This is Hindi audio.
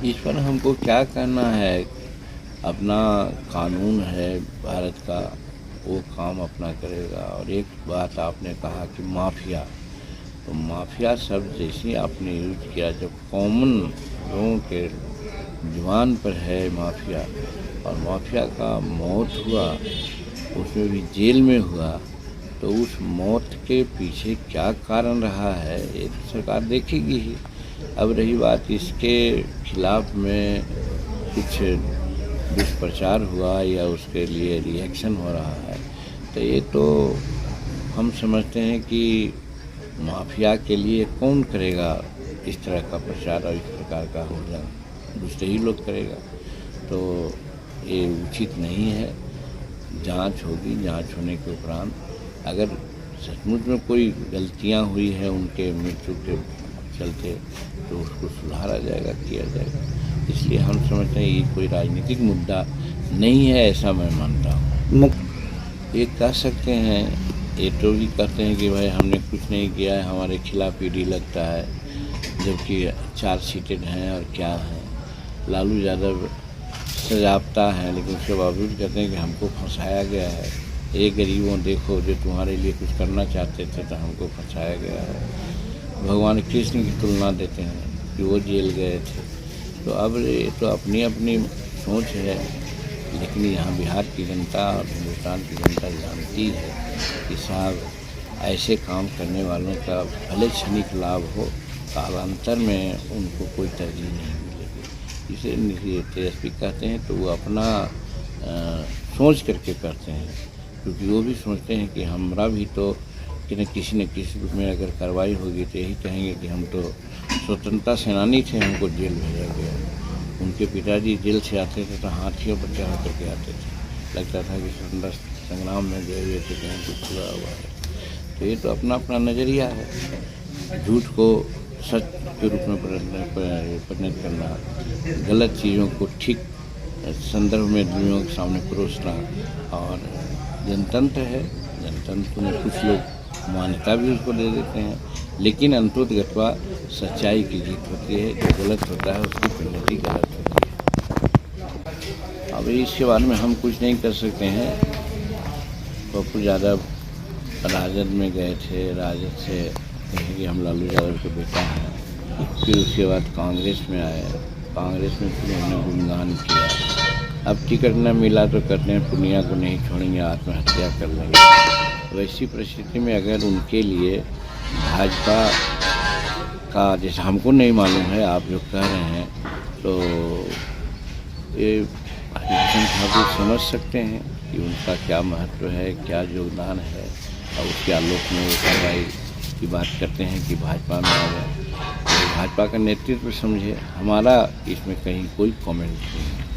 इस पर हमको क्या कहना है। अपना कानून है भारत का, वो काम अपना करेगा। और एक बात आपने कहा कि माफिया, तो माफिया शब्द जैसे आपने यूज किया, जब कॉमन लोगों के जुबान पर है माफिया, और माफिया का मौत हुआ, उसमें भी जेल में हुआ, तो उस मौत के पीछे क्या कारण रहा है ये तो सरकार देखेगी ही। अब रही बात इसके खिलाफ में कुछ दुष्प्रचार हुआ या उसके लिए रिएक्शन हो रहा है, तो ये तो हम समझते हैं कि माफिया के लिए कौन करेगा इस तरह का प्रचार और इस प्रकार का होगा, दूसरे ही लोग करेगा। तो ये उचित नहीं है। जांच होगी, जांच होने के उपरांत अगर सचमुच में कोई गलतियां हुई है उनके मृत्यु के चलते, तो उसको सुधारा जाएगा, किया जाएगा। इसलिए हम समझते हैं ये कोई राजनीतिक मुद्दा नहीं है, ऐसा मैं मानता हूँ। ये कह सकते हैं, ये तो भी कहते हैं कि भाई हमने कुछ नहीं किया है, हमारे खिलाफ ईडी लगता है, जबकि चार्जशीटेड हैं और क्या हैं। लालू यादव सजावता है, लेकिन उसके बावजूद कहते हैं कि हमको फंसाया गया है। ये गरीबों देखो, जो तुम्हारे लिए कुछ करना चाहते थे तो हमको फंसाया गया है। भगवान कृष्ण की तुलना देते हैं कि वो जेल गए थे। तो अब ये तो अपनी अपनी सोच है, लेकिन यहाँ बिहार की जनता और हिंदुस्तान की जनता जानती है कि साहब ऐसे काम करने वालों का भले क्षणिक लाभ हो, कालांतर में उनको कोई तरजीह नहीं मिलेगी। इसे तेजस्वी कहते हैं तो वो अपना सोच करके करते हैं, क्योंकि वो भी सोचते हैं कि हमारा भी तो कि किसी न किसी रूप में अगर कार्रवाई होगी तो यही कहेंगे कि हम तो स्वतंत्रता सेनानी थे, हमको जेल भेजा गया। उनके पिताजी जेल से आते थे तो हाथियों पर चढ़ा करके आते थे, लगता था कि स्वतंत्रता संग्राम में गए हुए थे, कहीं कुछ हुआ हुआ है। तो ये तो अपना अपना नज़रिया है। झूठ को सच के रूप में परिणत करना, गलत चीज़ों को ठीक संदर्भ में दुनिया के सामने परोसना, और जनतंत्र है, जनतंत्र में कुछ लोग मान्यता भी उसको दे देते हैं, लेकिन अंततोगत्वा सच्चाई की जीत होती है। जो गलत होता है उसकी परिणति गलत होती है। अब इसके बारे में हम कुछ नहीं कर सकते हैं। पप्पू यादव राजद में गए थे, राजद से कहें कि हम लालू यादव के बेटा हैं, फिर उसके बाद कांग्रेस में आए, कांग्रेस में फिर उन्होंने गुणगान किया। अब टिकट न मिला तो कहते हैं पुनिया को नहीं छोड़ेंगे, आत्महत्या कर लेंगे। वैसी परिस्थिति में अगर उनके लिए भाजपा का, जैसे हमको नहीं मालूम है, आप जो कह रहे हैं, तो ये आप समझ सकते हैं कि उनका क्या महत्व है, क्या योगदान है, और उसके आलोक में वो कार्रवाई की बात करते हैं कि भाजपा में आ गए। तो भाजपा का नेतृत्व समझे, हमारा इसमें कहीं कोई कमेंट नहीं है।